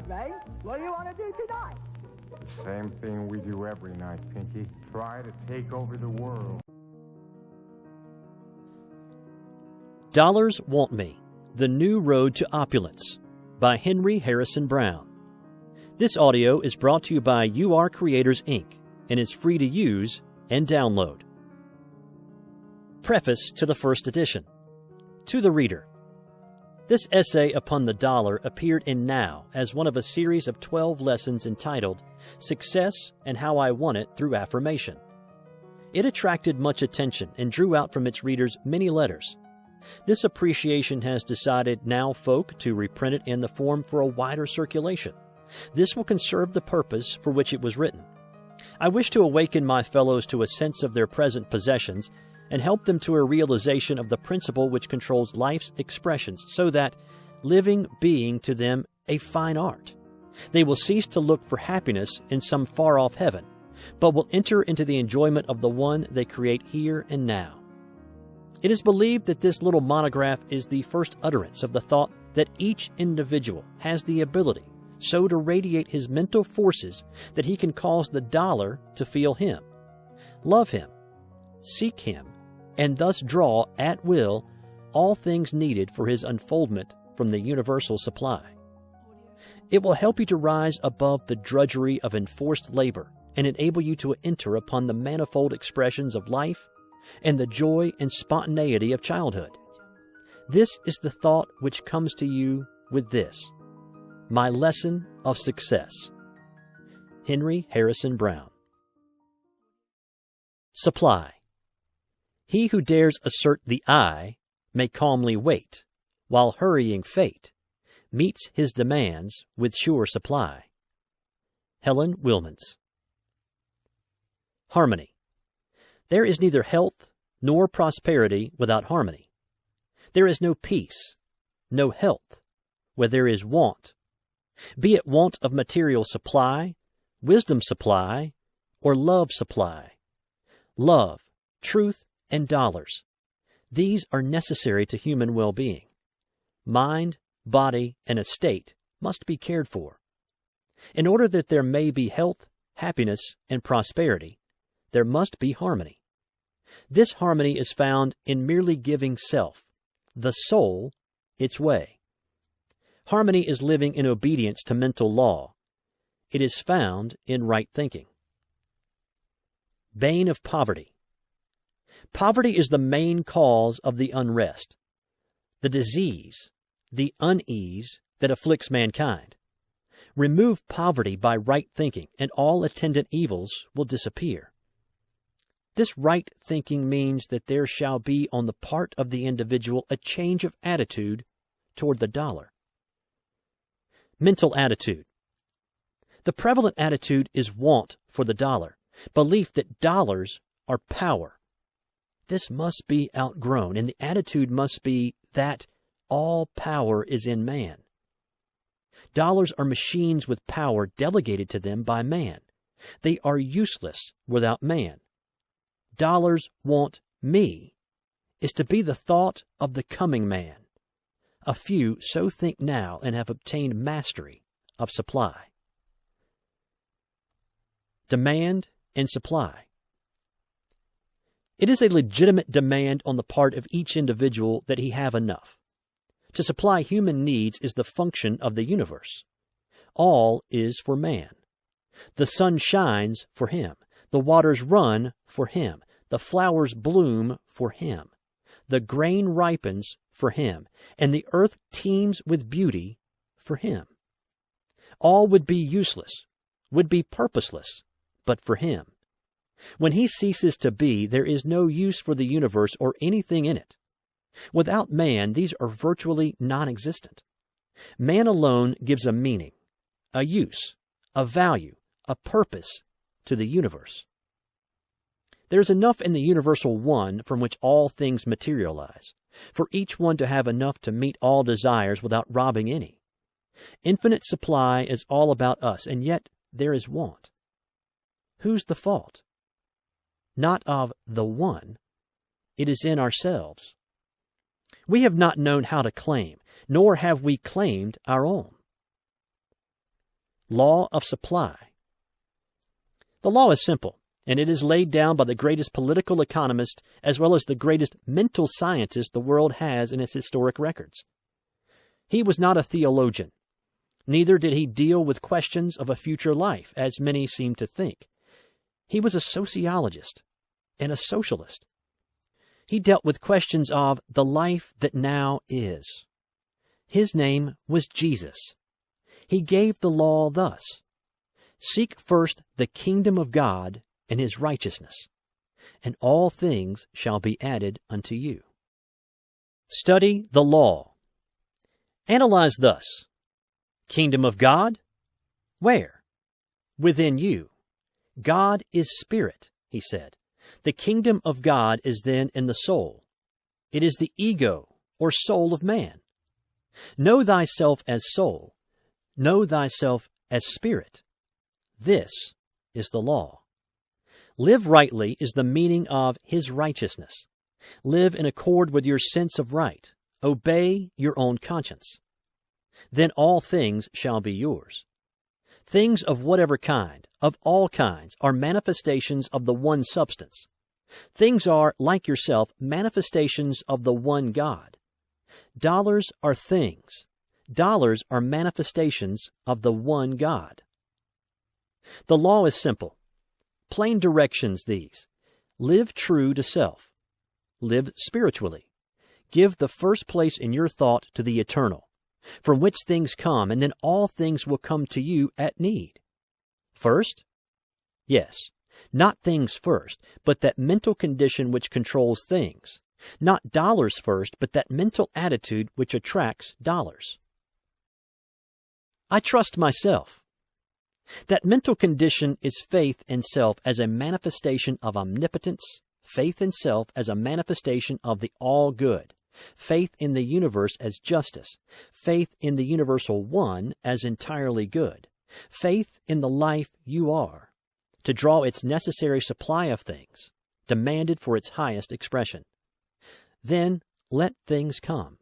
Ray. What do you want to do tonight? Same thing we do every night, Pinky. Try to take over the world. Dollars Want Me, The New Road to Opulence by Henry Harrison Brown. This audio is brought to you by YouAreCreators Inc. and is free to use and download. Preface to the first edition. To the reader. This essay upon the dollar appeared in Now as one of a series of 12 lessons entitled Success and How I Won It Through Affirmation. It attracted much attention and drew out from its readers many letters. This appreciation has decided Now Folk to reprint it in the form for a wider circulation. This will conserve the purpose for which it was written. I wish to awaken my fellows to a sense of their present possessions and help them to a realization of the principle which controls life's expressions so that living being to them a fine art. They will cease to look for happiness in some far-off heaven, but will enter into the enjoyment of the one they create here and now. It is believed that this little monograph is the first utterance of the thought that each individual has the ability so to radiate his mental forces that he can cause the dollar to feel him, love him, seek him, and thus draw at will all things needed for his unfoldment from the universal supply. It will help you to rise above the drudgery of enforced labor and enable you to enter upon the manifold expressions of life and the joy and spontaneity of childhood. This is the thought which comes to you with this: My Lesson of Success. Henry Harrison Brown. Supply. He who dares assert the I may calmly wait, while hurrying fate meets his demands with sure supply. Helen Wilmans. Harmony. There is neither health nor prosperity without harmony. There is no peace, no health, where there is want, be it want of material supply, wisdom supply, or love supply. Love, truth, and dollars. These are necessary to human well-being. Mind, body, and estate must be cared for. In order that there may be health, happiness, and prosperity, there must be harmony. This harmony is found in merely giving self, the soul, its way. Harmony is living in obedience to mental law. It is found in right thinking. Bane of poverty. Poverty is the main cause of the unrest, the disease, the unease that afflicts mankind. Remove poverty by right thinking, and all attendant evils will disappear. This right thinking means that there shall be on the part of the individual a change of attitude toward the dollar. Mental attitude. The prevalent attitude is want for the dollar, belief that dollars are power. This must be outgrown, and the attitude must be that all power is in man. Dollars are machines with power delegated to them by man. They are useless without man. Dollars want me is to be the thought of the coming man. A few so think now and have obtained mastery of supply. Demand and supply. It is a legitimate demand on the part of each individual that he have enough. To supply human needs is the function of the universe. All is for man. The sun shines for him. The waters run for him. The flowers bloom for him. The grain ripens for him. And the earth teems with beauty for him. All would be useless, would be purposeless, but for him. When he ceases to be, there is no use for the universe or anything in it. Without man, these are virtually non-existent. Man alone gives a meaning, a use, a value, a purpose to the universe. There is enough in the universal one from which all things materialize, for each one to have enough to meet all desires without robbing any. Infinite supply is all about us, and yet there is want. Whose the fault? Not of the one. It is in ourselves. We have not known how to claim, nor have we claimed our own. Law of supply. The law is simple, and it is laid down by the greatest political economist as well as the greatest mental scientist the world has in its historic records. He was not a theologian. Neither did he deal with questions of a future life, as many seem to think. He was a sociologist and a socialist. He dealt with questions of the life that now is. His name was Jesus. He gave the law thus: seek first the kingdom of God and his righteousness, and all things shall be added unto you. Study the law. Analyze thus: kingdom of God? Where? Within you. God is spirit, he said. The kingdom of God is then in the soul. It is the ego or soul of man. Know thyself as soul. Know thyself as spirit. This is the law. Live rightly is the meaning of his righteousness. Live in accord with your sense of right. Obey your own conscience. Then all things shall be yours. Things of whatever kind, of all kinds, are manifestations of the one substance. Things are, like yourself, manifestations of the one God. Dollars are things. Dollars are manifestations of the one God. The law is simple. Plain directions these. Live true to self. Live spiritually. Give the first place in your thought to the eternal, from which things come, and then all things will come to you at need. First? Yes, not things first, but that mental condition which controls things. Not dollars first, but that mental attitude which attracts dollars. I trust myself. That mental condition is faith in self as a manifestation of omnipotence, faith in self as a manifestation of the all-good, faith in the universe as justice, faith in the universal one as entirely good, faith in the life you are, to draw its necessary supply of things, demanded for its highest expression. Then let things come.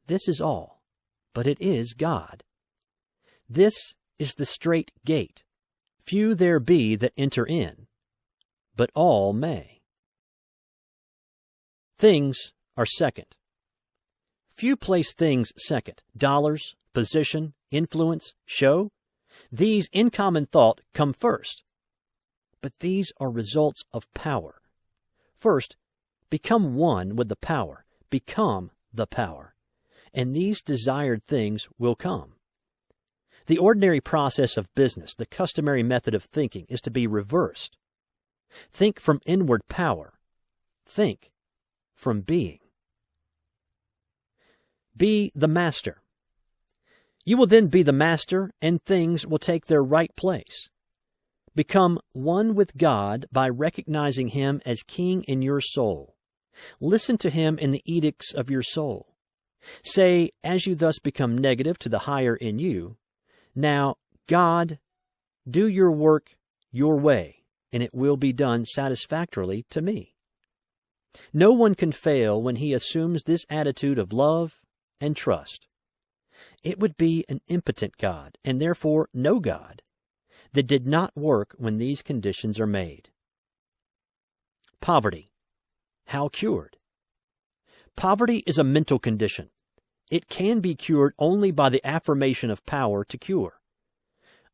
This is all, but it is God. This is the strait gate. Few there be that enter in, but all may. Things are second. Few place things second. Dollars, position, influence, show. These in common thought come first. But these are results of power. First, become one with the power. Become the power. And these desired things will come. The ordinary process of business, the customary method of thinking, is to be reversed. Think from inward power. Think from being. Be the master. You will then be the master, and things will take their right place. Become one with God by recognizing him as king in your soul. Listen to him in the edicts of your soul. Say, as you thus become negative to the higher in you, now, God, do your work your way, and it will be done satisfactorily to me. No one can fail when he assumes this attitude of love and trust. It would be an impotent God, and therefore no God, that did not work when these conditions are made. Poverty. How cured? Poverty is a mental condition. It can be cured only by the affirmation of power to cure.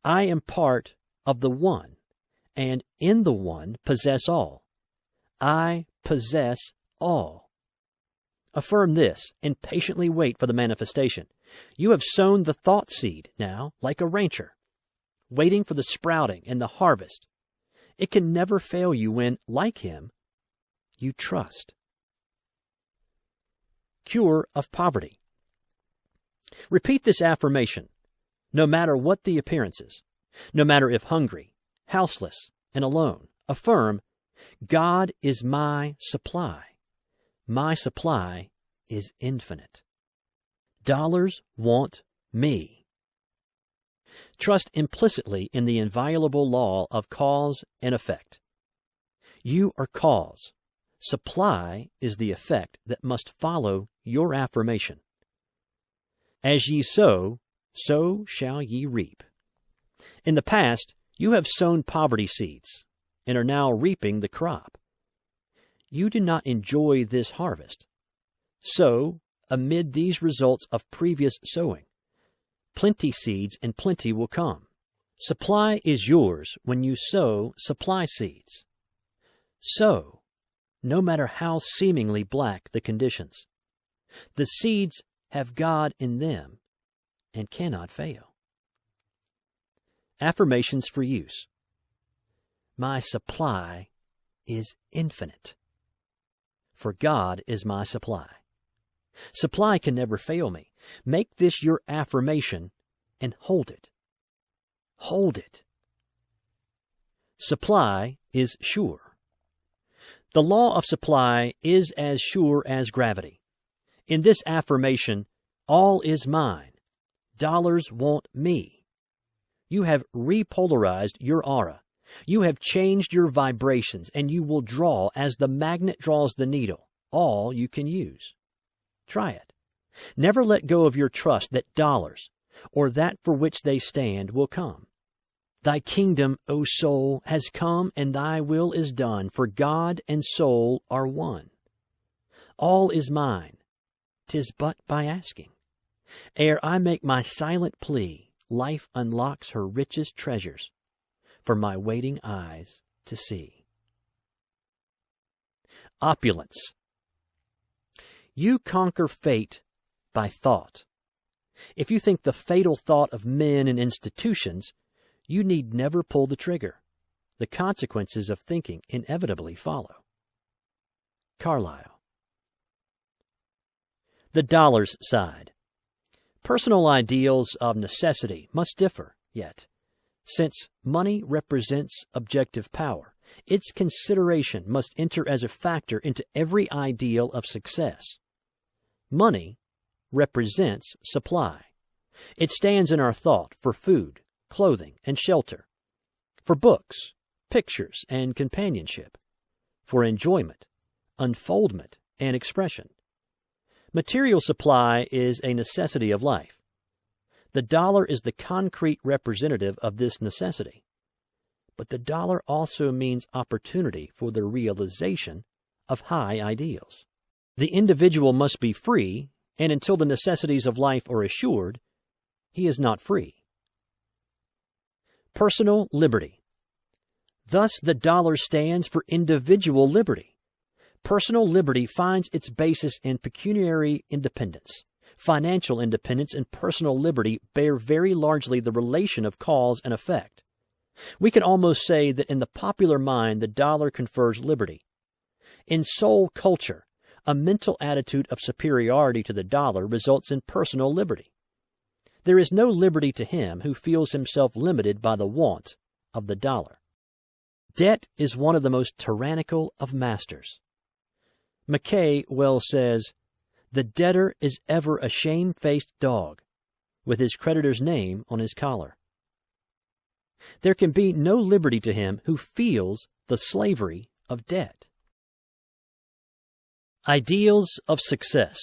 I am part of the one, and in the one possess all. I possess all. Affirm this, and patiently wait for the manifestation. You have sown the thought seed now, like a rancher, waiting for the sprouting and the harvest. It can never fail you when, like him, you trust. Cure of poverty. Repeat this affirmation, no matter what the appearances, no matter if hungry, houseless, and alone. Affirm, God is my supply. My supply is infinite. Dollars want me. Trust implicitly in the inviolable law of cause and effect. You are cause. Supply is the effect that must follow your affirmation. As ye sow, so shall ye reap. In the past, you have sown poverty seeds and are now reaping the crop. You do not enjoy this harvest. So, amid these results of previous sowing, plenty seeds and plenty will come. Supply is yours when you sow supply seeds. Sow, no matter how seemingly black the conditions. The seeds have God in them and cannot fail. Affirmations for use. My supply is infinite, for God is my supply. Supply can never fail me. Make this your affirmation and hold it. Hold it. Supply is sure. The law of supply is as sure as gravity. In this affirmation, all is mine. Dollars want me. You have repolarized your aura. You have changed your vibrations, and you will draw as the magnet draws the needle, all you can use. Try it. Never let go of your trust that dollars, or that for which they stand, will come. Thy kingdom, O soul, has come, and thy will is done, for God and soul are one. All is mine. 'Tis but by asking. Ere I make my silent plea, life unlocks her richest treasures for my waiting eyes to see. Opulence. You conquer fate by thought. If you think the fatal thought of men and institutions, you need never pull the trigger. The consequences of thinking inevitably follow. Carlyle. The dollar's side. Personal ideals of necessity must differ, yet, since money represents objective power, its consideration must enter as a factor into every ideal of success. Money represents supply. It stands in our thought for food, clothing, and shelter, for books, pictures, and companionship, for enjoyment, unfoldment, and expression. Material supply is a necessity of life. The dollar is the concrete representative of this necessity. But the dollar also means opportunity for the realization of high ideals. The individual must be free, and until the necessities of life are assured, he is not free. Personal liberty. Thus the dollar stands for individual liberty. Personal liberty finds its basis in pecuniary independence. Financial independence and personal liberty bear very largely the relation of cause and effect. We can almost say that in the popular mind the dollar confers liberty. In soul culture, a mental attitude of superiority to the dollar results in personal liberty. There is no liberty to him who feels himself limited by the want of the dollar. Debt is one of the most tyrannical of masters. Mackay well says, "The debtor is ever a shame-faced dog, with his creditor's name on his collar." There can be no liberty to him who feels the slavery of debt. Ideals of success.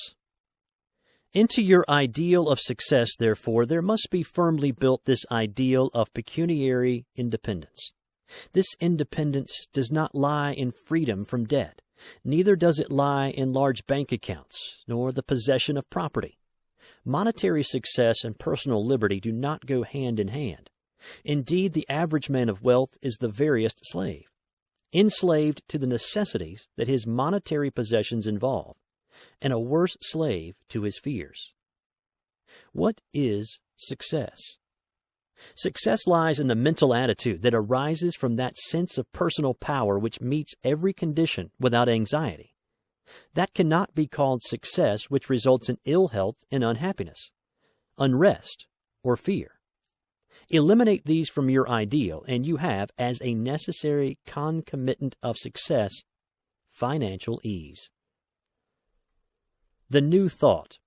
Into your ideal of success, therefore, there must be firmly built this ideal of pecuniary independence. This independence does not lie in freedom from debt. Neither does it lie in large bank accounts, nor the possession of property. Monetary success and personal liberty do not go hand in hand. Indeed, the average man of wealth is the veriest slave, enslaved to the necessities that his monetary possessions involve, and a worse slave to his fears. What is success? Success lies in the mental attitude that arises from that sense of personal power which meets every condition without anxiety. That cannot be called success which results in ill health and unhappiness, unrest, or fear. Eliminate these from your ideal, and you have, as a necessary concomitant of success, financial ease. The new thought.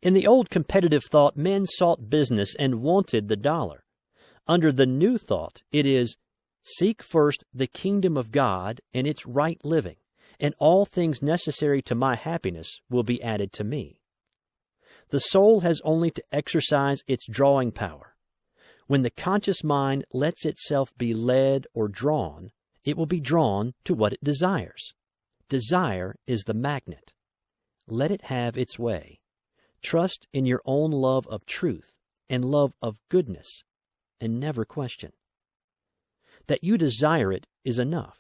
In the old competitive thought, men sought business and wanted the dollar. Under the new thought, it is, seek first the kingdom of God and its right living, and all things necessary to my happiness will be added to me. The soul has only to exercise its drawing power. When the conscious mind lets itself be led or drawn, it will be drawn to what it desires. Desire is the magnet. Let it have its way. Trust in your own love of truth and love of goodness, and never question. That you desire it is enough.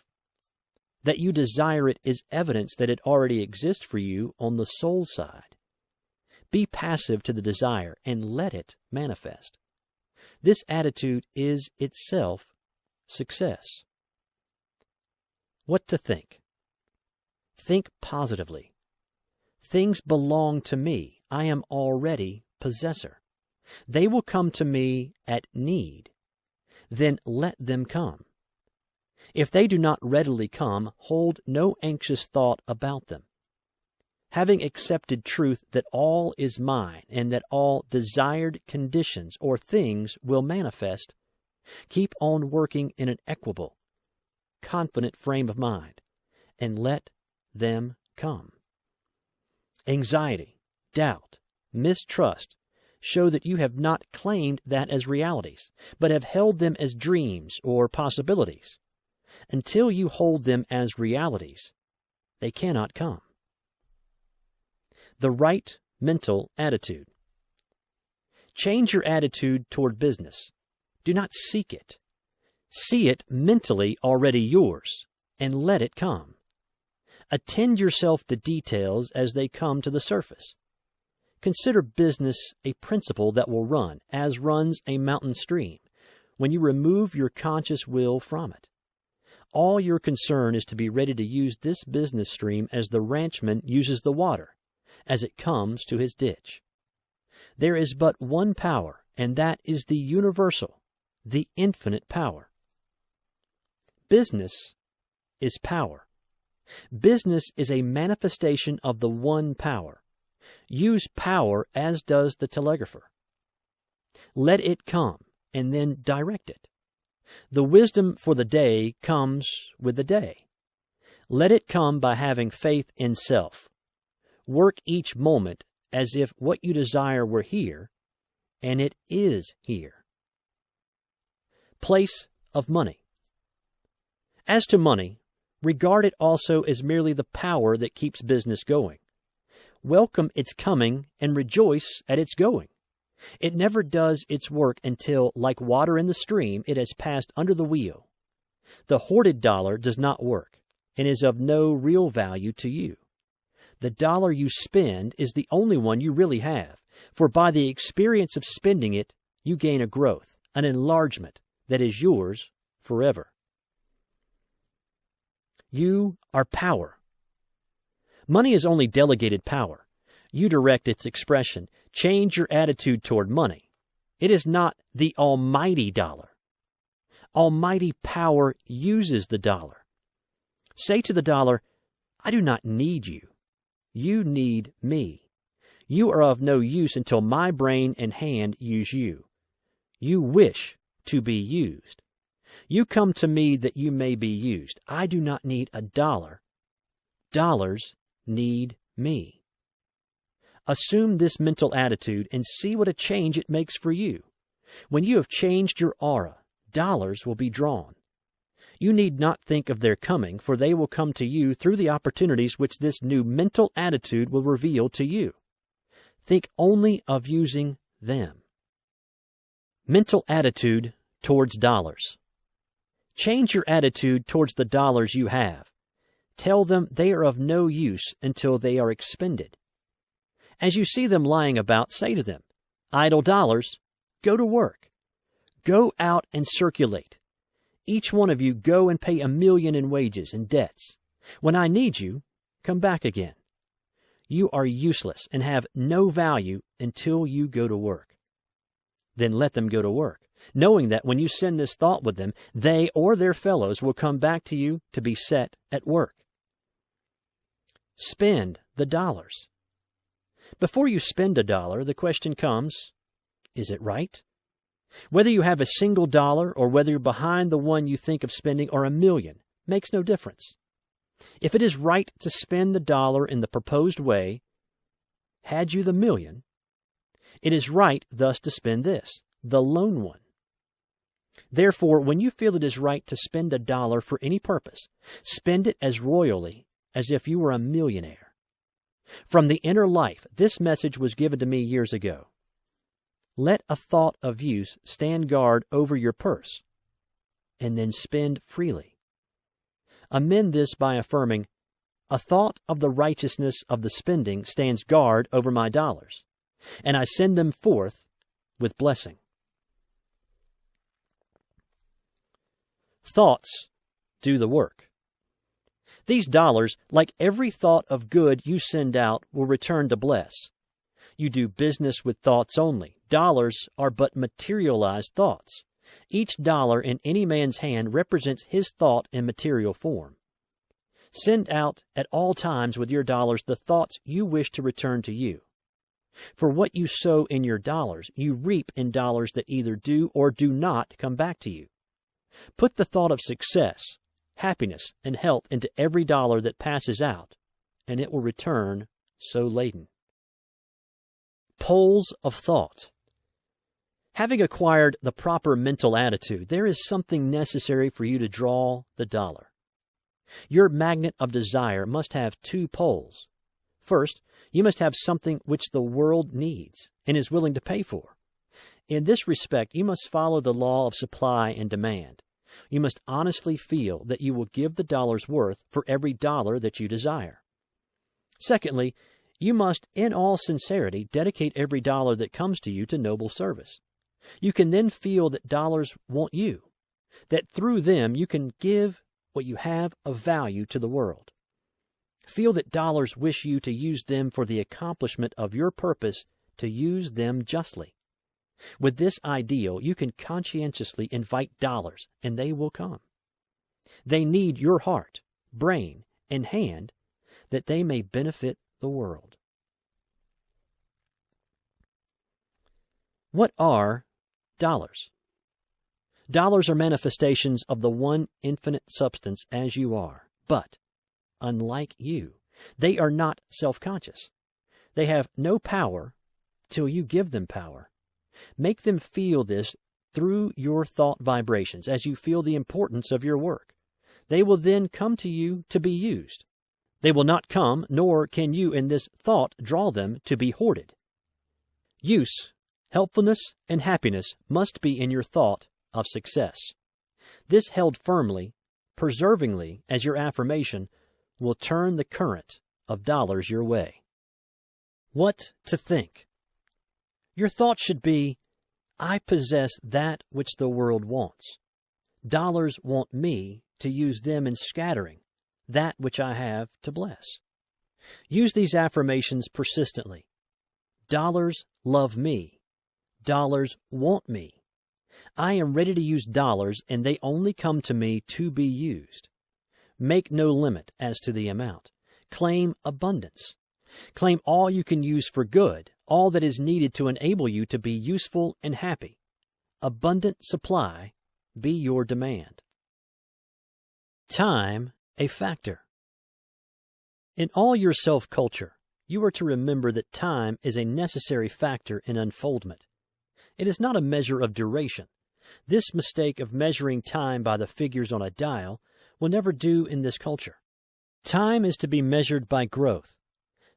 That you desire it is evidence that it already exists for you on the soul side. Be passive to the desire and let it manifest. This attitude is itself success. What to think? Think positively. Things belong to me. I am already possessor. They will come to me at need. Then let them come. If they do not readily come, hold no anxious thought about them. Having accepted truth that all is mine and that all desired conditions or things will manifest, keep on working in an equable, confident frame of mind, and let them come. Anxiety, doubt, mistrust show that you have not claimed that as realities, but have held them as dreams or possibilities. Until you hold them as realities, they cannot come. The right mental attitude. Change your attitude toward business. Do not seek it. See it mentally already yours, and let it come. Attend yourself to details as they come to the surface. Consider business a principle that will run, as runs a mountain stream, when you remove your conscious will from it. All your concern is to be ready to use this business stream as the ranchman uses the water, as it comes to his ditch. There is but one power, and that is the universal, the infinite power. Business is power. Business is a manifestation of the one power. Use power as does the telegrapher. Let it come, and then direct it. The wisdom for the day comes with the day. Let it come by having faith in self. Work each moment as if what you desire were here, and it is here. Place of money. As to money, regard it also as merely the power that keeps business going. Welcome its coming and rejoice at its going. It never does its work until, like water in the stream, it has passed under the wheel. The hoarded dollar does not work and is of no real value to you. The dollar you spend is the only one you really have, for by the experience of spending it, you gain a growth, an enlargement that is yours forever. You are power. Money is only delegated power. You direct its expression. Change your attitude toward money. It is not the almighty dollar. Almighty power uses the dollar. Say to the dollar, I do not need you. You need me. You are of no use until my brain and hand use you. You wish to be used. You come to me that you may be used. I do not need a dollar. Dollars need me. Assume this mental attitude and see what a change it makes for you. When you have changed your aura, dollars will be drawn. You need not think of their coming, for they will come to you through the opportunities which this new mental attitude will reveal to you. Think only of using them. Mental attitude towards dollars. Change your attitude towards the dollars you have. Tell them they are of no use until they are expended. As you see them lying about, say to them, idle dollars, go to work. Go out and circulate. Each one of you go and pay 1 million in wages and debts. When I need you, come back again. You are useless and have no value until you go to work. Then let them go to work, knowing that when you send this thought with them, they or their fellows will come back to you to be set at work. Spend the dollars. Before you spend $1, the question comes, is it right? Whether you have a single dollar or whether you're behind the one you think of spending or 1 million makes no difference. If it is right to spend the $1 in the proposed way, had you the 1 million, it is right thus to spend this, the lone one, Therefore, when you feel it is right to spend $1 for any purpose, spend it as royally as if you were a millionaire. From the Inner Life, this message was given to me years ago. Let a thought of use stand guard over your purse, and then spend freely. Amend this by affirming, a thought of the righteousness of the spending stands guard over my dollars, and I send them forth with blessing. Thoughts do the work. These dollars, like every thought of good you send out, will return to bless. You do business with thoughts only. Dollars are but materialized thoughts. Each dollar in any man's hand represents his thought in material form. Send out at all times with your dollars the thoughts you wish to return to you. For what you sow in your dollars, you reap in dollars that either do or do not come back to you. Put the thought of success, happiness, and health into every dollar that passes out, and it will return so laden. Poles of thought. Having acquired the proper mental attitude, there is something necessary for you to draw the dollar. Your magnet of desire must have 2 poles. First, you must have something which the world needs and is willing to pay for. In this respect, you must follow the law of supply and demand. You must honestly feel that you will give the dollar's worth for every dollar that you desire. Secondly, you must, in all sincerity, dedicate every dollar that comes to you to noble service. You can then feel that dollars want you, that through them you can give what you have of value to the world. Feel that dollars wish you to use them for the accomplishment of your purpose to use them justly. With this ideal, you can conscientiously invite dollars, and they will come. They need your heart, brain, and hand that they may benefit the world. What are dollars? Dollars are manifestations of the one infinite substance as you are, but, unlike you, they are not self-conscious. They have no power till you give them power. Make them feel this through your thought vibrations as you feel the importance of your work. They will then come to you to be used. They will not come, nor can you in this thought draw them to be hoarded. Use, helpfulness, and happiness must be in your thought of success. This held firmly, perseveringly as your affirmation will turn the current of dollars your way. What to think? Your thought should be, I possess that which the world wants. Dollars want me to use them in scattering that which I have to bless. Use these affirmations persistently. Dollars love me. Dollars want me. I am ready to use dollars, and they only come to me to be used. Make no limit as to the amount. Claim abundance. Claim all you can use for good, all that is needed to enable you to be useful and happy. Abundant supply be your demand. Time a factor. In all your self-culture, you are to remember that time is a necessary factor in unfoldment. It is not a measure of duration. This mistake of measuring time by the figures on a dial will never do in this culture. Time is to be measured by growth.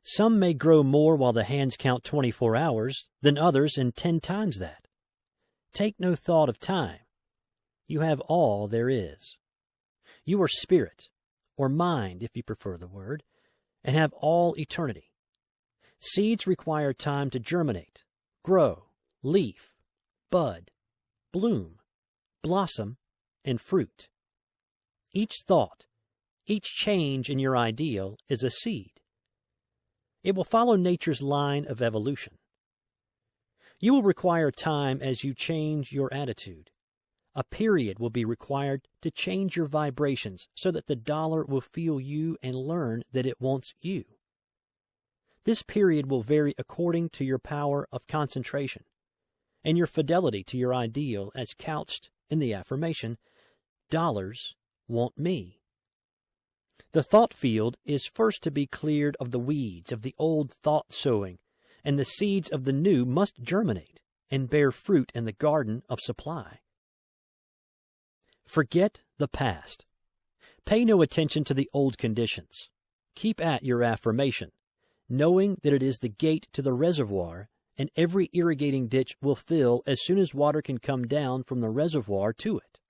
Some may grow more while the hands count 24 hours than others in 10 times that. Take no thought of time. You have all there is. You are spirit, or mind if you prefer the word, and have all eternity. Seeds require time to germinate, grow, leaf, bud, bloom, blossom, and fruit. Each thought, each change in your ideal is a seed. It will follow nature's line of evolution. You will require time as you change your attitude. A period will be required to change your vibrations so that the dollar will feel you and learn that it wants you. This period will vary according to your power of concentration and your fidelity to your ideal as couched in the affirmation, dollars want me. The thought field is first to be cleared of the weeds of the old thought sowing, and the seeds of the new must germinate and bear fruit in the garden of supply. Forget the past. Pay no attention to the old conditions. Keep at your affirmation, knowing that it is the gate to the reservoir, and every irrigating ditch will fill as soon as water can come down from the reservoir to it.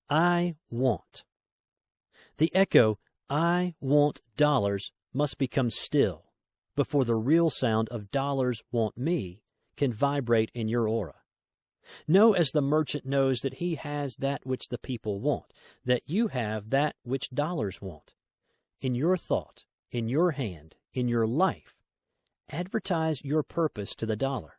I want. The echo, I want dollars, must become still before the real sound of dollars want me can vibrate in your aura. Know as the merchant knows that he has that which the people want, that you have that which dollars want. In your thought, in your hand, in your life, advertise your purpose to the dollar.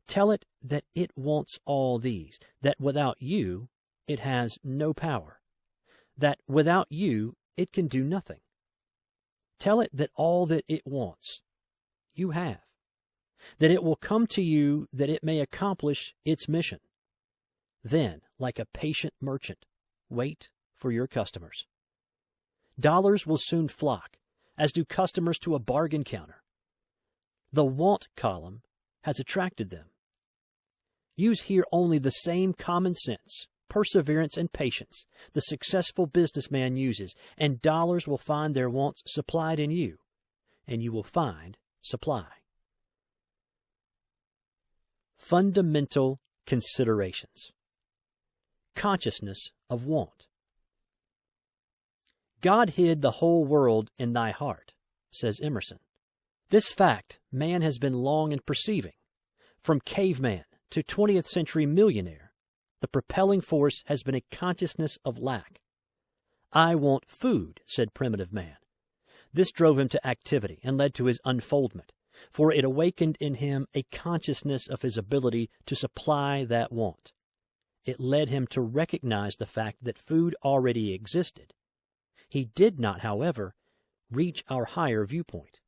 Tell it that it wants all these, that without you, it has no power, that without you, it can do nothing. Tell it that all that it wants, you have, that it will come to you that it may accomplish its mission. Then, like a patient merchant, wait for your customers. Dollars will soon flock, as do customers to a bargain counter. The want column has attracted them. Use here only the same common sense, perseverance, and patience the successful businessman uses, and dollars will find their wants supplied in you, and you will find supply. Fundamental considerations. Consciousness of want. God hid the whole world in thy heart, says Emerson. This fact man has been long in perceiving. From caveman to 20th century millionaire, the propelling force has been a consciousness of lack. I want food, said primitive man. This drove him to activity and led to his unfoldment, for it awakened in him a consciousness of his ability to supply that want. It led him to recognize the fact that food already existed. He did not, however, reach our higher viewpoint.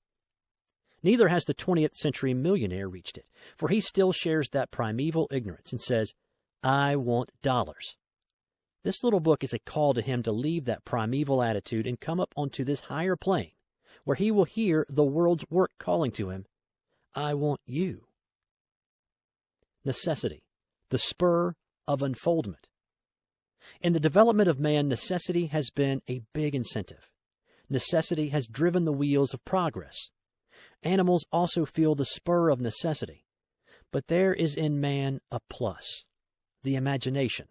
Neither has the 20th century millionaire reached it, for he still shares that primeval ignorance and says, I want dollars. This little book is a call to him to leave that primeval attitude and come up onto this higher plane, where he will hear the world's work calling to him, I want you. Necessity, the spur of unfoldment. In the development of man, necessity has been a big incentive. Necessity has driven the wheels of progress. Animals also feel the spur of necessity, but there is in man a plus, the imagination,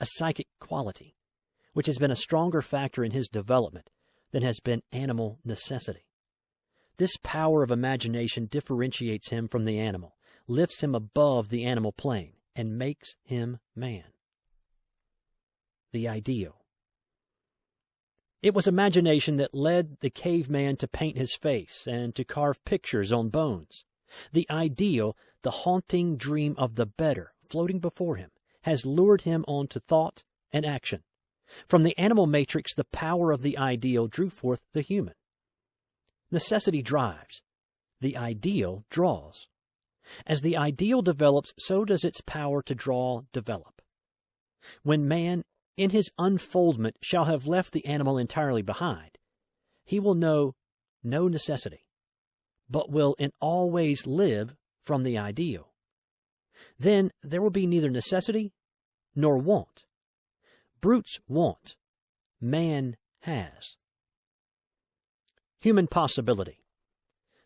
a psychic quality, which has been a stronger factor in his development than has been animal necessity. This power of imagination differentiates him from the animal, lifts him above the animal plane, and makes him man. The ideal. It was imagination that led the caveman to paint his face and to carve pictures on bones. The ideal, the haunting dream of the better floating before him, has lured him on to thought and action. From the animal matrix, the power of the ideal drew forth the human. Necessity drives. The ideal draws. As the ideal develops, so does its power to draw develop. When man, in his unfoldment, shall have left the animal entirely behind, he will know no necessity, but will in all ways live from the ideal. Then there will be neither necessity nor want. Brutes want. Man has. Human possibility.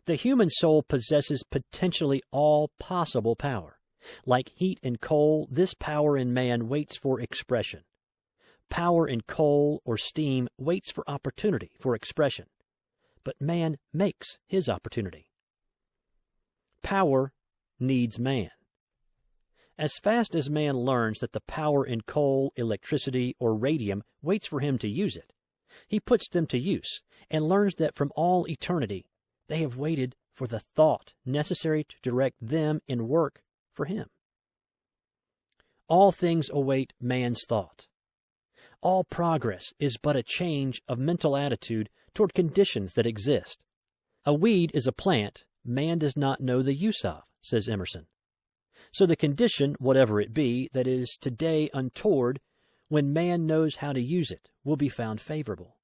The human soul possesses potentially all possible power. Like heat and coal, this power in man waits for expression. Power in coal or steam waits for opportunity for expression. But man makes his opportunity. Power needs man. As fast as man learns that the power in coal, electricity, or radium waits for him to use it, he puts them to use and learns that from all eternity they have waited for the thought necessary to direct them in work for him. All things await man's thought. All progress is but a change of mental attitude toward conditions that exist. A weed is a plant man does not know the use of, says Emerson. So the condition, whatever it be, that is today untoward, when man knows how to use it, will be found favorable.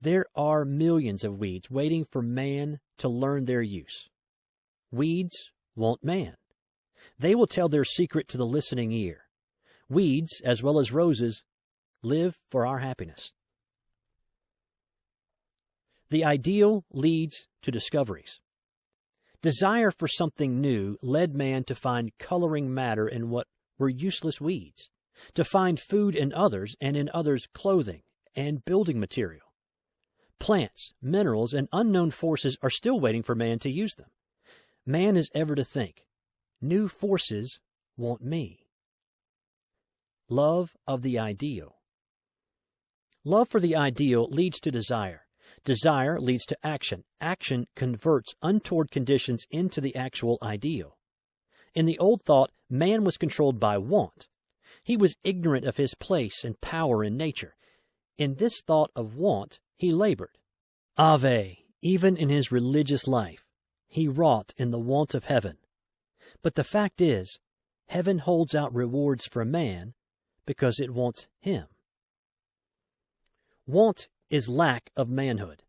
There are millions of weeds waiting for man to learn their use. Weeds want man. They will tell their secret to the listening ear. Weeds, as well as roses, live for our happiness. The ideal leads to discoveries. Desire for something new led man to find coloring matter in what were useless weeds, to find food in others and in others clothing and building material. Plants, minerals, and unknown forces are still waiting for man to use them. Man is ever to think, new forces want me. Love of the ideal. Love for the ideal leads to desire. Desire leads to action. Action converts untoward conditions into the actual ideal. In the old thought, man was controlled by want. He was ignorant of his place and power in nature. In this thought of want, he labored. Ave, even in his religious life, he wrought in the want of heaven. But the fact is, heaven holds out rewards for man because it wants him. Want is lack of manhood.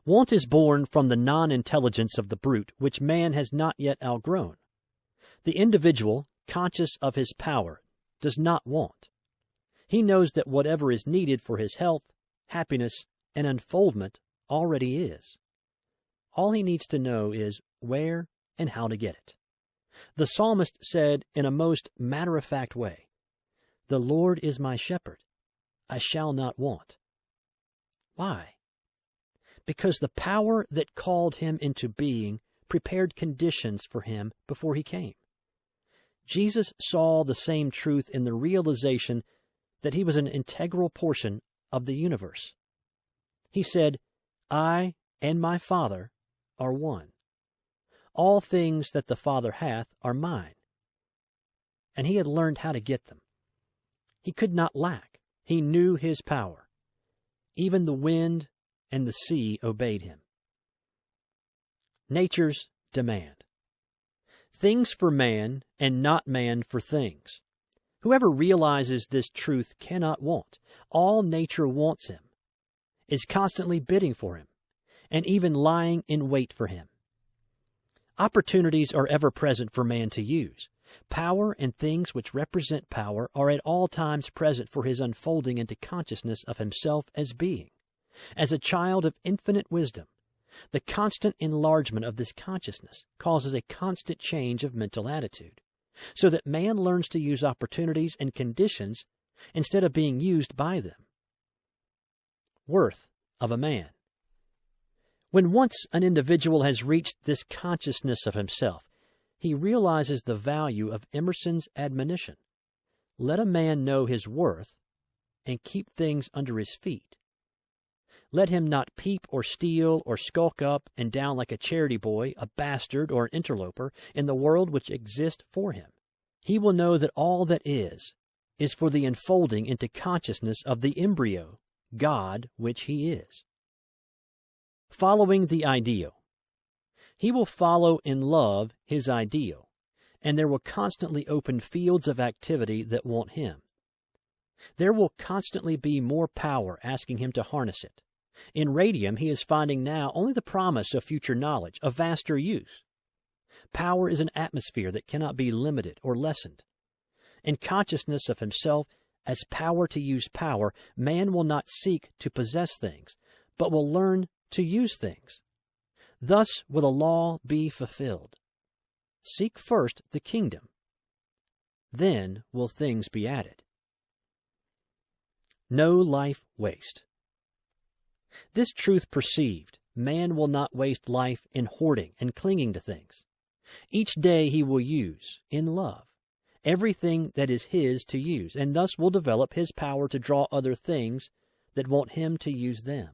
Want is born from the non-intelligence of the brute, which man has not yet outgrown. The individual, conscious of his power, does not want. He knows that whatever is needed for his health, happiness, and unfoldment already is. All he needs to know is where and how to get it. The psalmist said in a most matter-of-fact way, "The Lord is my shepherd. I shall not want." Why? Because the power that called him into being prepared conditions for him before he came. Jesus saw the same truth in the realization that he was an integral portion of the universe. He said, "I and my Father are one. All things that the Father hath are mine." And he had learned how to get them. He could not lack. He knew his power. Even the wind and the sea obeyed him. Nature's demand. Things for man and not man for things. Whoever realizes this truth cannot want. All nature wants him, is constantly bidding for him, and even lying in wait for him. Opportunities are ever present for man to use. Power and things which represent power are at all times present for his unfolding into consciousness of himself as being. As a child of infinite wisdom, the constant enlargement of this consciousness causes a constant change of mental attitude, so that man learns to use opportunities and conditions instead of being used by them. Worth of a man. When once an individual has reached this consciousness of himself, he realizes the value of Emerson's admonition. Let a man know his worth and keep things under his feet. Let him not peep or steal or skulk up and down like a charity boy, a bastard, or an interloper in the world which exists for him. He will know that all that is for the unfolding into consciousness of the embryo, God, which he is. Following the ideal. He will follow in love his ideal, and there will constantly open fields of activity that want him. There will constantly be more power asking him to harness it. In radium, he is finding now only the promise of future knowledge, of vaster use. Power is an atmosphere that cannot be limited or lessened. In consciousness of himself as power to use power, man will not seek to possess things, but will learn to use things. Thus will the law be fulfilled. Seek first the kingdom. Then will things be added. No life waste. This truth perceived, man will not waste life in hoarding and clinging to things. Each day he will use, in love, everything that is his to use, and thus will develop his power to draw other things that want him to use them.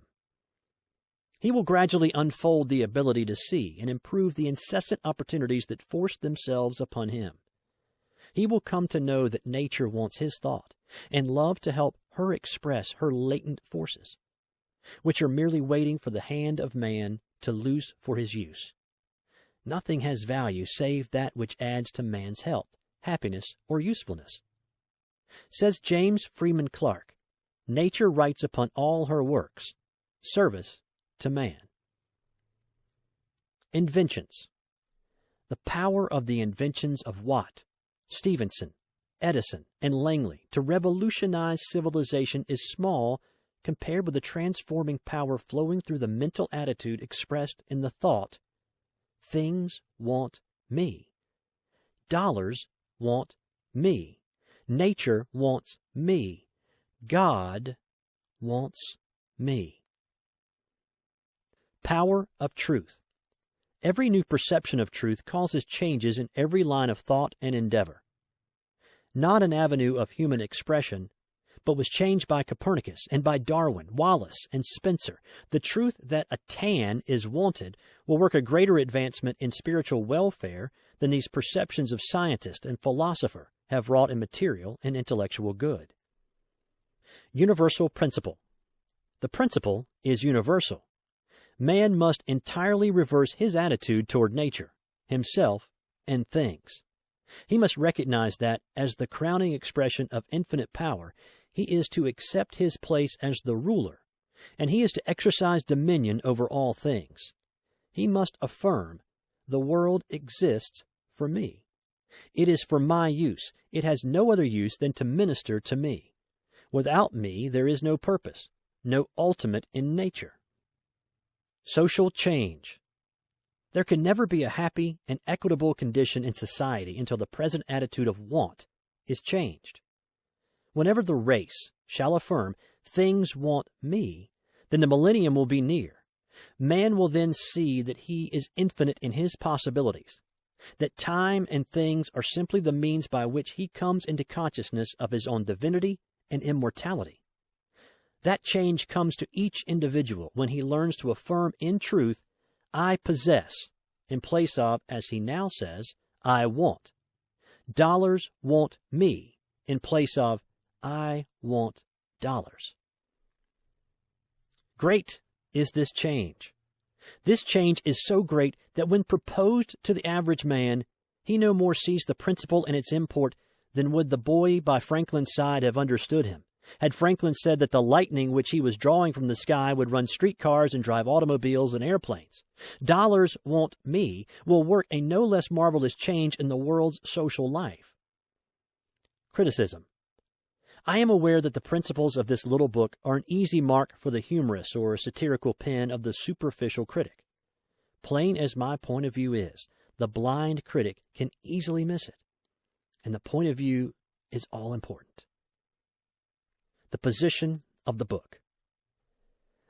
He will gradually unfold the ability to see and improve the incessant opportunities that force themselves upon him. He will come to know that nature wants his thought, and love to help her express her latent forces, which are merely waiting for the hand of man to loose for his use. Nothing has value save that which adds to man's health, happiness, or usefulness. Says James Freeman Clarke, nature writes upon all her works, service to man. Inventions. The power of the inventions of Watt, Stevenson, Edison and Langley to revolutionize civilization is small compared with the transforming power flowing through the mental attitude expressed in the thought, things want me. Dollars want me. Nature wants me. God wants me. Power of truth. Every new perception of truth causes changes in every line of thought and endeavor. Not an avenue of human expression, but was changed by Copernicus and by Darwin, Wallace, and Spencer. The truth that a tan is wanted will work a greater advancement in spiritual welfare than these perceptions of scientist and philosopher have wrought in material and intellectual good. Universal principle. The principle is universal. Man must entirely reverse his attitude toward nature, himself, and things. He must recognize that, as the crowning expression of infinite power, he is to accept his place as the ruler, and he is to exercise dominion over all things. He must affirm, the world exists for me. It is for my use. It has no other use than to minister to me. Without me, there is no purpose, no ultimate in nature. Social change. There can never be a happy and equitable condition in society until the present attitude of want is changed. Whenever the race shall affirm, things want me, then the millennium will be near. Man will then see that he is infinite in his possibilities, that time and things are simply the means by which he comes into consciousness of his own divinity and immortality. That change comes to each individual when he learns to affirm in truth, I possess, in place of, as he now says, I want. Dollars want me, in place of, I want dollars. Great is this change. This change is so great that when proposed to the average man, he no more sees the principle and its import than would the boy by Franklin's side have understood him, had Franklin said that the lightning which he was drawing from the sky would run streetcars and drive automobiles and airplanes. Dollars want me will work a no less marvelous change in the world's social life. Criticism. I am aware that the principles of this little book are an easy mark for the humorous or satirical pen of the superficial critic. Plain as my point of view is, the blind critic can easily miss it, and the point of view is all important. The position of the book.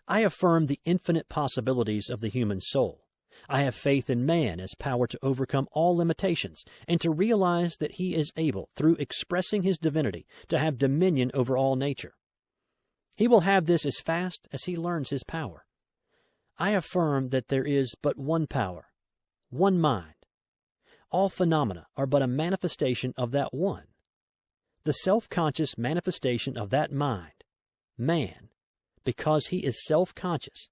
I affirm the infinite possibilities of the human soul. I have faith in man as power to overcome all limitations and to realize that he is able, through expressing his divinity, to have dominion over all nature. He will have this as fast as he learns his power. I affirm that there is but one power, one mind. All phenomena are but a manifestation of that one. The self-conscious manifestation of that mind, man, because he is self-conscious,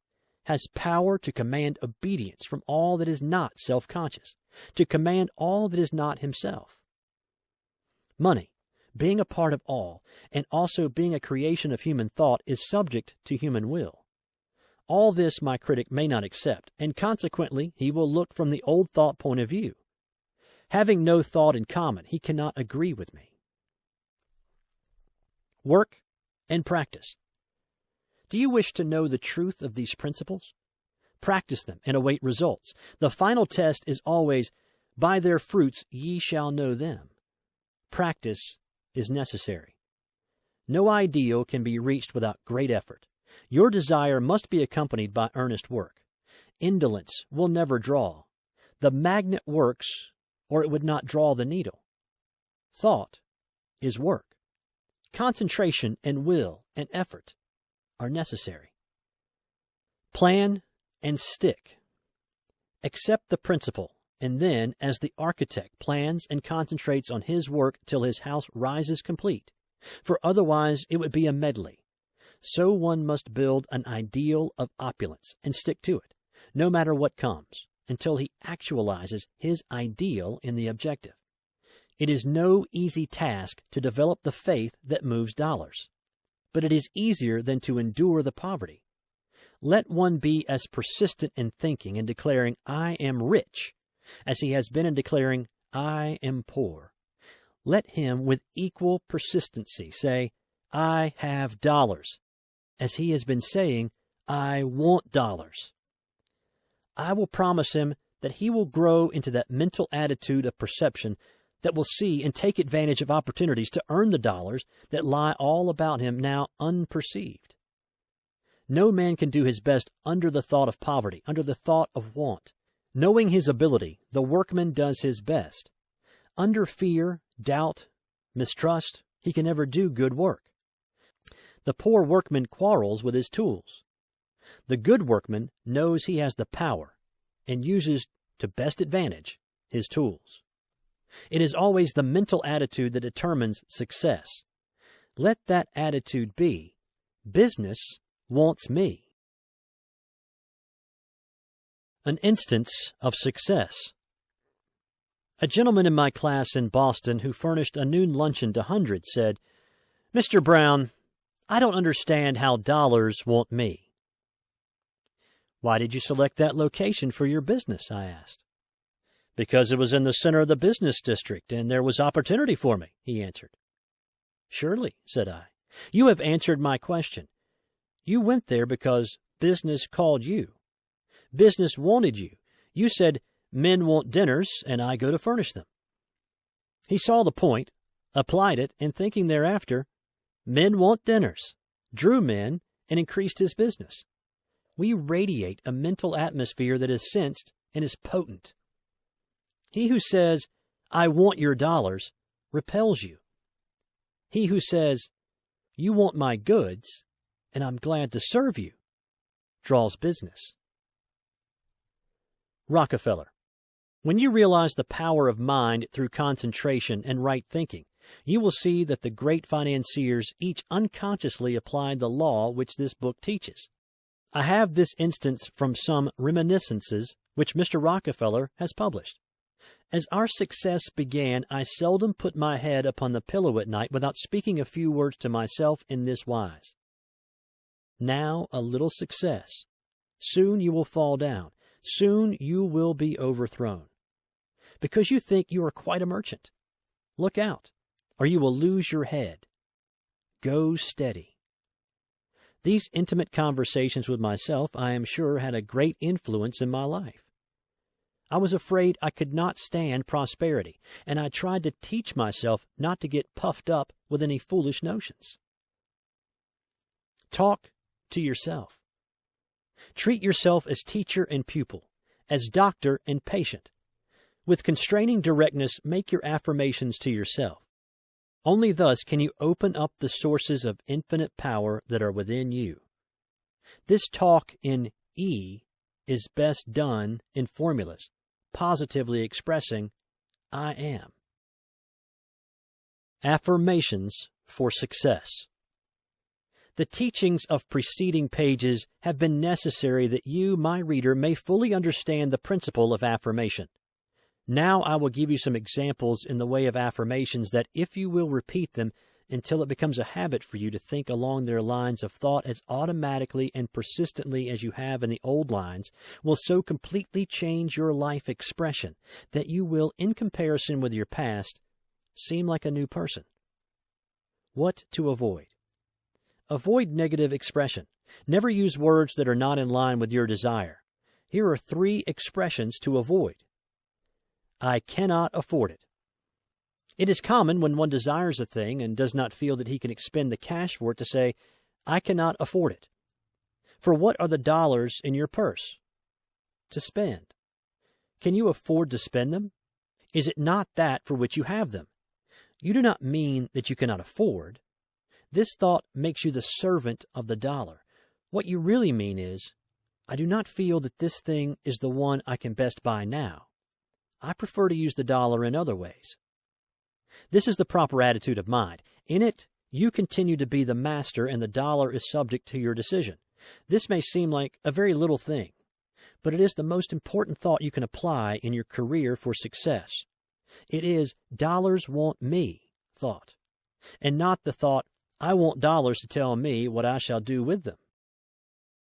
has power to command obedience from all that is not self-conscious, to command all that is not himself. Money, being a part of all, and also being a creation of human thought, is subject to human will. All this my critic may not accept, and consequently he will look from the old thought point of view. Having no thought in common, he cannot agree with me. Work and practice. Do you wish to know the truth of these principles? Practice them and await results. The final test is always, by their fruits ye shall know them. Practice is necessary. No ideal can be reached without great effort. Your desire must be accompanied by earnest work. Indolence will never draw. The magnet works, or it would not draw the needle. Thought is work. Concentration and will and effort are necessary. Plan and stick. Accept the principle, and then, as the architect plans and concentrates on his work till his house rises complete, for otherwise it would be a medley, so one must build an ideal of opulence and stick to it, no matter what comes, until he actualizes his ideal in the objective. It is no easy task to develop the faith that moves dollars, but it is easier than to endure the poverty. Let one be as persistent in thinking and declaring, I am rich, as he has been in declaring, I am poor. let him with equal persistency say, I have dollars, as he has been saying, I want dollars. I will promise him that he will grow into that mental attitude of perception that will see and take advantage of opportunities to earn the dollars that lie all about him now unperceived. No man can do his best under the thought of poverty, under the thought of want. Knowing his ability, the workman does his best. Under fear, doubt, mistrust, he can never do good work. The poor workman quarrels with his tools. The good workman knows he has the power and uses to best advantage his tools. It is always the mental attitude that determines success. Let that attitude be, business wants me. An instance of success. A gentleman in my class in Boston who furnished a noon luncheon to hundreds said, Mr. Brown, I don't understand how dollars want me. Why did you select that location for your business? I asked. Because it was in the center of the business district and there was opportunity for me, he answered. Surely, said I. You have answered my question. You went there because business called you. Business wanted you. You said, men want dinners, and I go to furnish them. He saw the point, applied it, and thinking thereafter, men want dinners, drew men, and increased his business. We radiate a mental atmosphere that is sensed and is potent. He who says, I want your dollars, repels you. He who says, you want my goods, and I'm glad to serve you, draws business. Rockefeller. When you realize the power of mind through concentration and right thinking, you will see that the great financiers each unconsciously applied the law which this book teaches. I have this instance from some reminiscences which Mr. Rockefeller has published. As our success began, I seldom put my head upon the pillow at night without speaking a few words to myself in this wise. Now a little success. Soon you will fall down. Soon you will be overthrown. Because you think you are quite a merchant. Look out, or you will lose your head. Go steady. These intimate conversations with myself, I am sure, had a great influence in my life. I was afraid I could not stand prosperity, and I tried to teach myself not to get puffed up with any foolish notions. Talk to yourself. Treat yourself as teacher and pupil, as doctor and patient. With constraining directness, make your affirmations to yourself. Only thus can you open up the sources of infinite power that are within you. This talk in E is best done in formulas, positively expressing, I am. Affirmations for success. The teachings of preceding pages have been necessary that you, my reader, may fully understand the principle of affirmation. Now I will give you some examples in the way of affirmations that, if you will repeat them until it becomes a habit for you to think along their lines of thought as automatically and persistently as you have in the old lines, will so completely change your life expression that you will, in comparison with your past, seem like a new person. What to avoid? Avoid negative expression. Never use words that are not in line with your desire. Here are 3 expressions to avoid. I cannot afford it. It is common when one desires a thing and does not feel that he can expend the cash for it to say, I cannot afford it. For what are the dollars in your purse? To spend. Can you afford to spend them? Is it not that for which you have them? You do not mean that you cannot afford. This thought makes you the servant of the dollar. What you really mean is, I do not feel that this thing is the one I can best buy now. I prefer to use the dollar in other ways. This is the proper attitude of mind. In it, you continue to be the master and the dollar is subject to your decision. This may seem like a very little thing, but it is the most important thought you can apply in your career for success. It is dollars want me thought, and not the thought, I want dollars to tell me what I shall do with them.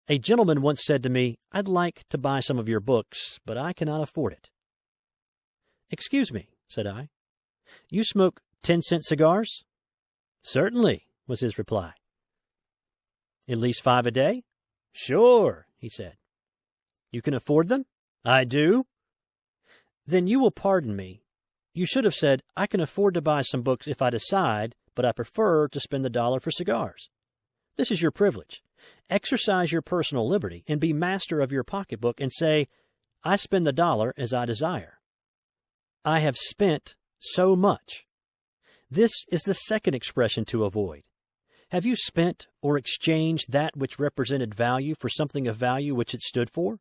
A gentleman once said to me, I'd like to buy some of your books, but I cannot afford it. Excuse me, said I. You smoke 10-cent cigars? Certainly, was his reply. At least 5 a day? Sure, he said. You can afford them? I do. Then you will pardon me. You should have said, I can afford to buy some books if I decide, but I prefer to spend the dollar for cigars. This is your privilege. Exercise your personal liberty and be master of your pocketbook and say, I spend the dollar as I desire. I have spent so much. This is the second expression to avoid. Have you spent or exchanged that which represented value for something of value which it stood for?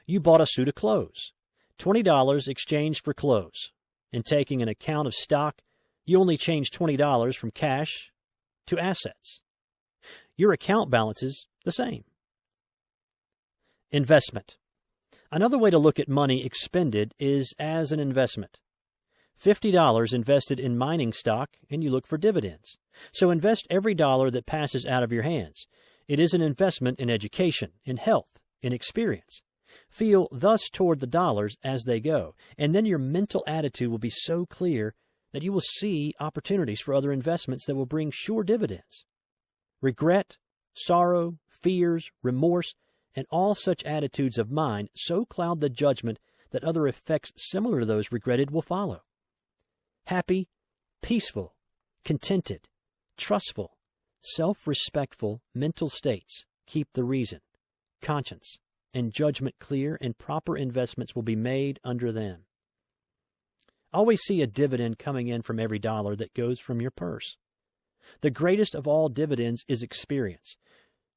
You bought a suit of clothes. $20 exchanged for clothes. In taking an account of stock, you only changed $20 from cash to assets. Your account balance is the same. Investment. Another way to look at money expended is as an investment. $50 invested in mining stock, and you look for dividends. So invest every dollar that passes out of your hands. It is an investment in education, in health, in experience. Feel thus toward the dollars as they go, and then your mental attitude will be so clear that you will see opportunities for other investments that will bring sure dividends. Regret, sorrow, fears, remorse, and all such attitudes of mind so cloud the judgment that other effects similar to those regretted will follow. Happy, peaceful, contented, trustful, self-respectful mental states keep the reason, conscience, and judgment clear, and proper investments will be made under them. Always see a dividend coming in from every dollar that goes from your purse. The greatest of all dividends is experience,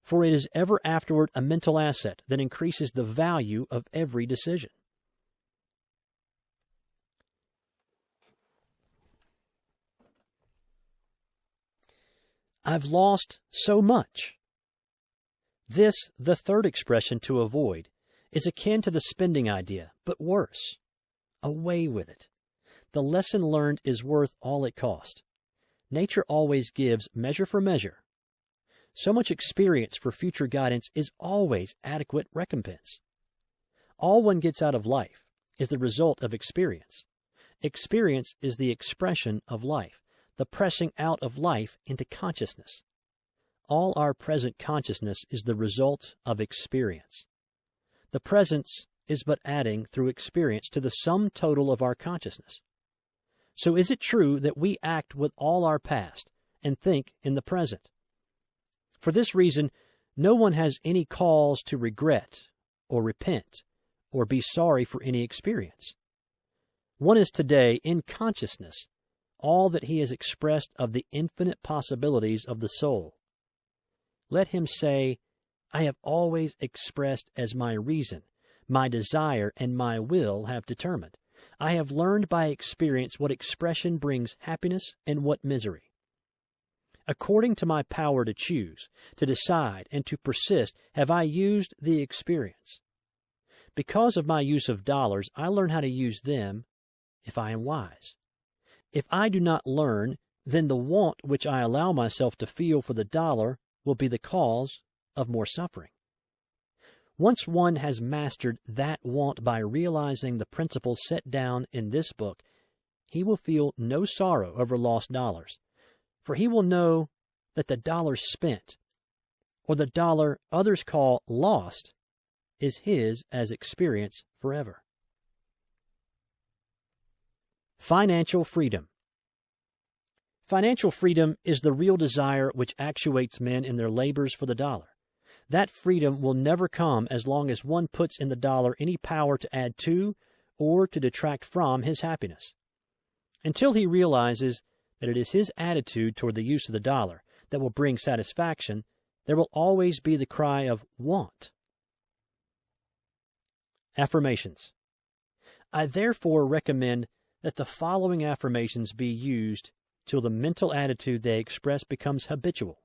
for it is ever afterward a mental asset that increases the value of every decision. I've lost so much. This, the third expression to avoid, is akin to the spending idea, but worse. Away with it. The lesson learned is worth all it cost. Nature always gives measure for measure. So much experience for future guidance is always adequate recompense. All one gets out of life is the result of experience. Experience is the expression of life, the pressing out of life into consciousness. All our present consciousness is the result of experience. The presence is but adding through experience to the sum total of our consciousness. So is it true that we act with all our past and think in the present? For this reason, no one has any cause to regret or repent or be sorry for any experience. One is today in consciousness all that he has expressed of the infinite possibilities of the soul. Let him say, I have always expressed as my reason, my desire, and my will have determined. I have learned by experience what expression brings happiness and what misery. According to my power to choose, to decide, and to persist, have I used the experience. Because of my use of dollars, I learn how to use them if I am wise. If I do not learn, then the want which I allow myself to feel for the dollar will be the cause of more suffering. Once one has mastered that want by realizing the principles set down in this book, he will feel no sorrow over lost dollars, for he will know that the dollar spent, or the dollar others call lost, is his as experience forever. Financial freedom. Financial freedom is the real desire which actuates men in their labors for the dollar. That freedom will never come as long as one puts in the dollar any power to add to or to detract from his happiness. Until he realizes that it is his attitude toward the use of the dollar that will bring satisfaction, there will always be the cry of want. Affirmations. I therefore recommend that the following affirmations be used till the mental attitude they express becomes habitual.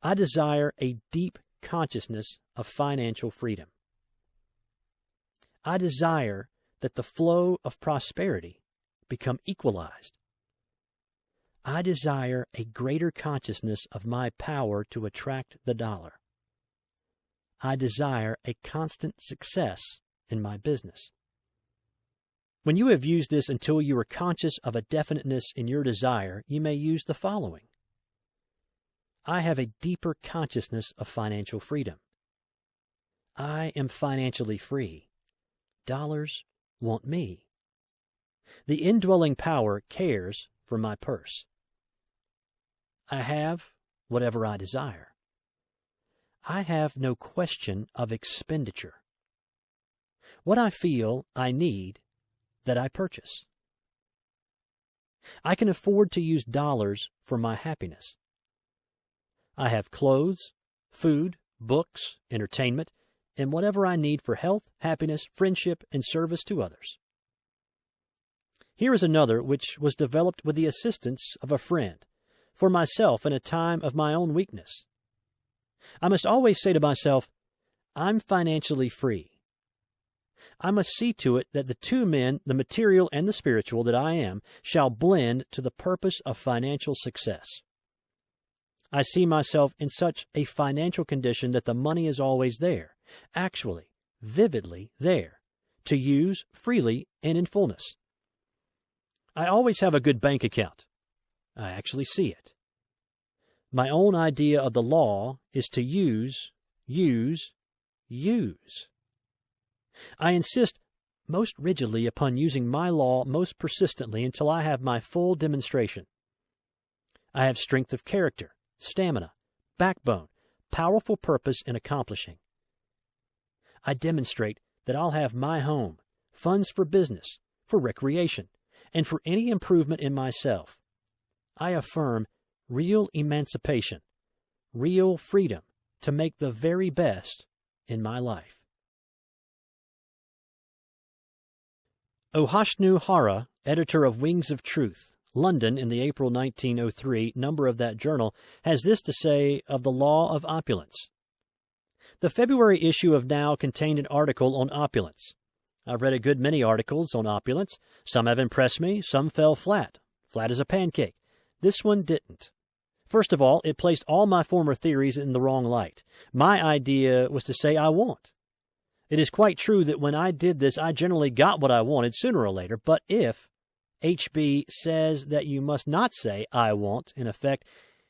I desire a deep consciousness of financial freedom. I desire that the flow of prosperity become equalized. I desire a greater consciousness of my power to attract the dollar. I desire a constant success in my business. When you have used this until you are conscious of a definiteness in your desire, you may use the following. I have a deeper consciousness of financial freedom. I am financially free. Dollars want me. The indwelling power cares for my purse. I have whatever I desire. I have no question of expenditure. What I feel I need, that I purchase. I can afford to use dollars for my happiness. I have clothes, food, books, entertainment, and whatever I need for health, happiness, friendship, and service to others. Here is another which was developed with the assistance of a friend, for myself in a time of my own weakness. I must always say to myself, I'm financially free. I must see to it that the two men, the material and the spiritual that I am, shall blend to the purpose of financial success. I see myself in such a financial condition that the money is always there, actually, vividly there, to use freely and in fullness. I always have a good bank account. I actually see it. My own idea of the law is to use. I insist most rigidly upon using my law most persistently until I have my full demonstration. I have strength of character, stamina, backbone, powerful purpose in accomplishing. I demonstrate that I'll have my home, funds for business, for recreation, and for any improvement in myself. I affirm real emancipation, real freedom to make the very best in my life. Ohashnu Hara, editor of Wings of Truth, London in the April 1903 number of that journal, has this to say of the law of opulence. The February issue of Now contained an article on opulence. I've read a good many articles on opulence. Some have impressed me, some fell flat as a pancake. This one didn't. First of all, it placed all my former theories in the wrong light. My idea was to say I want. It is quite true that when I did this, I generally got what I wanted sooner or later, but if HB says that you must not say I want, in effect,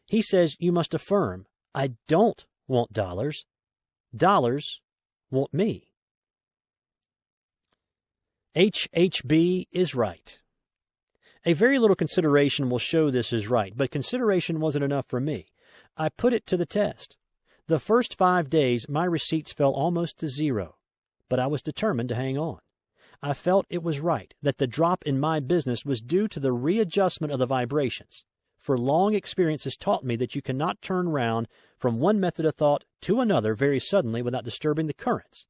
he says you must affirm I don't want dollars. Dollars want me. HB is right. A very little consideration will show this is right, but consideration wasn't enough for me. I put it to the test. The first 5 days, my receipts fell almost to zero, but I was determined to hang on. I felt it was right, that the drop in my business was due to the readjustment of the vibrations. For long experience has taught me that you cannot turn round from one method of thought to another very suddenly without disturbing the currents,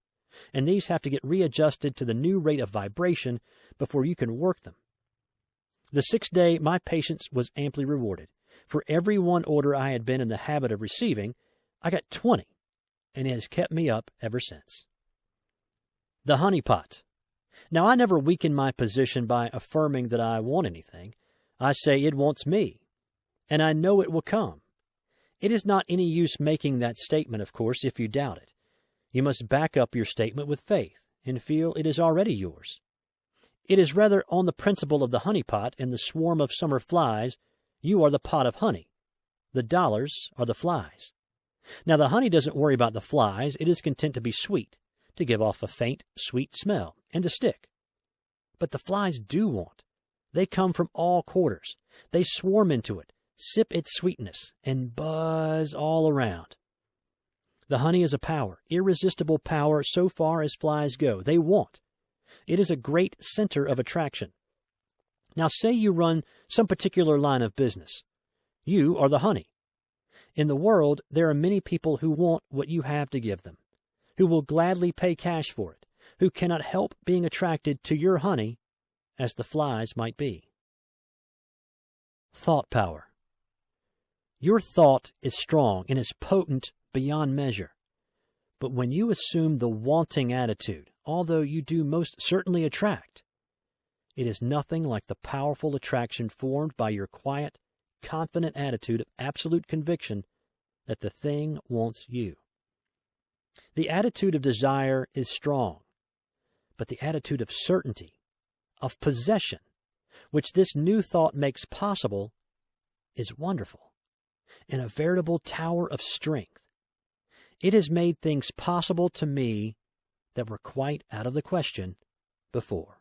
and these have to get readjusted to the new rate of vibration before you can work them. The 6th day, my patience was amply rewarded. For every one order I had been in the habit of receiving, I got 20, and it has kept me up ever since. The honey pot. Now, I never weaken my position by affirming that I want anything. I say it wants me, and I know it will come. It is not any use making that statement, of course, if you doubt it. You must back up your statement with faith and feel it is already yours. It is rather on the principle of the honey pot and the swarm of summer flies. You are the pot of honey. The dollars are the flies. Now, the honey doesn't worry about the flies. It is content to be sweet, to give off a faint, sweet smell, and to stick. But the flies do want. They come from all quarters. They swarm into it, sip its sweetness, and buzz all around. The honey is a power, irresistible power so far as flies go. They want. It is a great center of attraction. Now, say you run some particular line of business. You are the honey. In the world, there are many people who want what you have to give them, who will gladly pay cash for it, who cannot help being attracted to your honey as the flies might be. Thought power. Your thought is strong and is potent beyond measure. But when you assume the wanting attitude, although you do most certainly attract, it is nothing like the powerful attraction formed by your quiet, confident attitude of absolute conviction that the thing wants you. The attitude of desire is strong, but the attitude of certainty, of possession, which this new thought makes possible, is wonderful, and a veritable tower of strength. It has made things possible to me that were quite out of the question before.